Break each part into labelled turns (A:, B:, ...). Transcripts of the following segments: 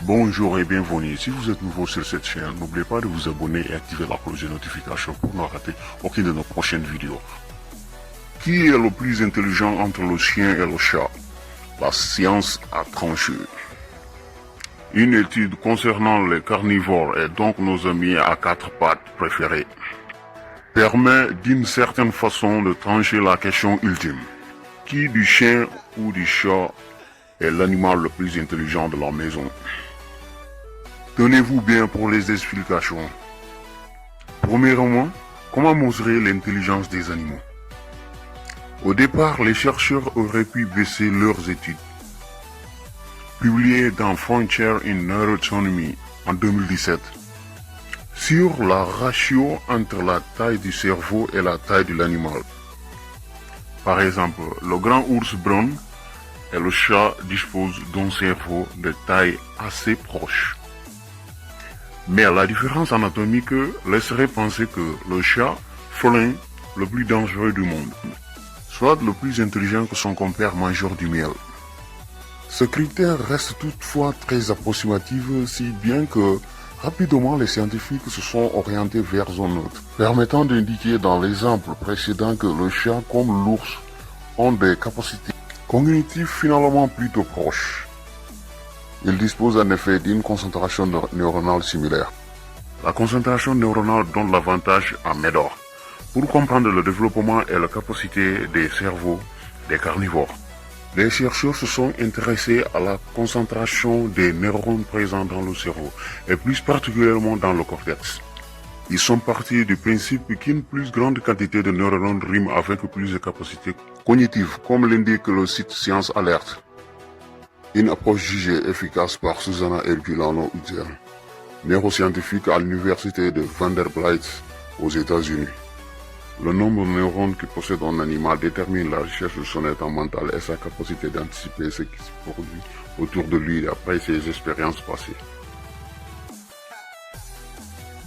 A: Bonjour et bienvenue. Si vous êtes nouveau sur cette chaîne, n'oubliez pas de vous abonner et activer la cloche de notification pour ne rater aucune de nos prochaines vidéos. Qui est le plus intelligent entre le chien et le chat? La science a tranché. Une étude concernant les carnivores et donc nos amis à quatre pattes préférés permet d'une certaine façon de trancher la question ultime. Qui du chien ou du chat est l'animal le plus intelligent de la maison? Tenez-vous bien pour les explications. Premièrement, comment mesurer l'intelligence des animaux? Au départ, les chercheurs auraient pu baisser leurs études. Publiées dans Frontiers in Neuroanatomy en 2017, sur la ratio entre la taille du cerveau et la taille de l'animal. Par exemple, le grand ours brun et le chat disposent d'un cerveau de taille assez proche. Mais la différence anatomique laisserait penser que le chat félin le plus dangereux du monde soit le plus intelligent que son compère mangeur du miel. Ce critère reste toutefois très approximatif, si bien que rapidement les scientifiques se sont orientés vers un autre, permettant d'indiquer dans l'exemple précédent que le chat comme l'ours ont des capacités cognitives finalement plutôt proches. Il dispose en effet d'une concentration neuronale similaire. La concentration neuronale donne l'avantage à Médor pour comprendre le développement et la capacité des cerveaux des carnivores. Les chercheurs se sont intéressés à la concentration des neurones présents dans le cerveau, et plus particulièrement dans le cortex. Ils sont partis du principe qu'une plus grande quantité de neurones rime avec plus de capacités cognitives, comme l'indique le site Science Alert. Une approche jugée efficace par Susanna Herculano-Uther, neuroscientifique à l'université de Vanderbilt aux États-Unis. Le nombre de neurones que possède un animal détermine la richesse de son état mental et sa capacité d'anticiper ce qui se produit autour de lui après ses expériences passées.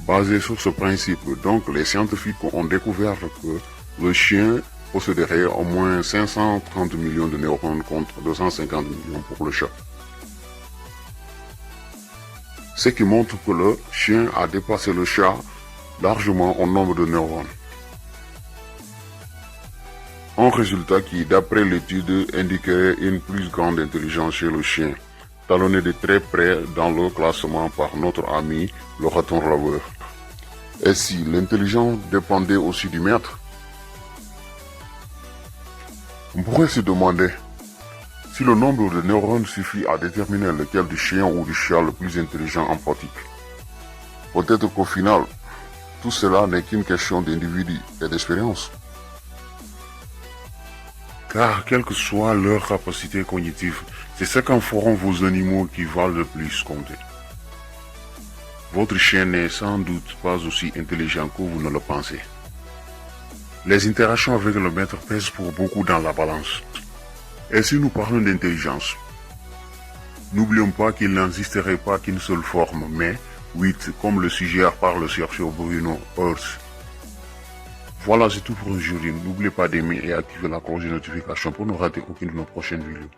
A: Basé sur ce principe, donc, les scientifiques ont découvert que le chien posséderait au moins 530 millions de neurones contre 250 millions pour le chat. Ce qui montre que le chien a dépassé le chat largement en nombre de neurones. Un résultat qui, d'après l'étude, indiquerait une plus grande intelligence chez le chien, talonné de très près dans le classement par notre ami le raton laveur. Et si l'intelligence dépendait aussi du maître? On pourrait se demander si le nombre de neurones suffit à déterminer lequel du chien ou du chat le plus intelligent en pratique. Peut-être qu'au final, tout cela n'est qu'une question d'individu et d'expérience. Car quelle que soit leur capacité cognitive, c'est ce qu'en feront vos animaux qui valent le plus compter. Votre chien n'est sans doute pas aussi intelligent que vous ne le pensez. Les interactions avec le maître pèsent pour beaucoup dans la balance. Et si nous parlons d'intelligence, n'oublions pas qu'il n'existerait pas qu'une seule forme, mais 8, comme le suggère par le chercheur Bruno Hertz. Voilà, c'est tout pour aujourd'hui. N'oubliez pas d'aimer et activer la cloche de notification pour ne rater aucune de nos prochaines vidéos.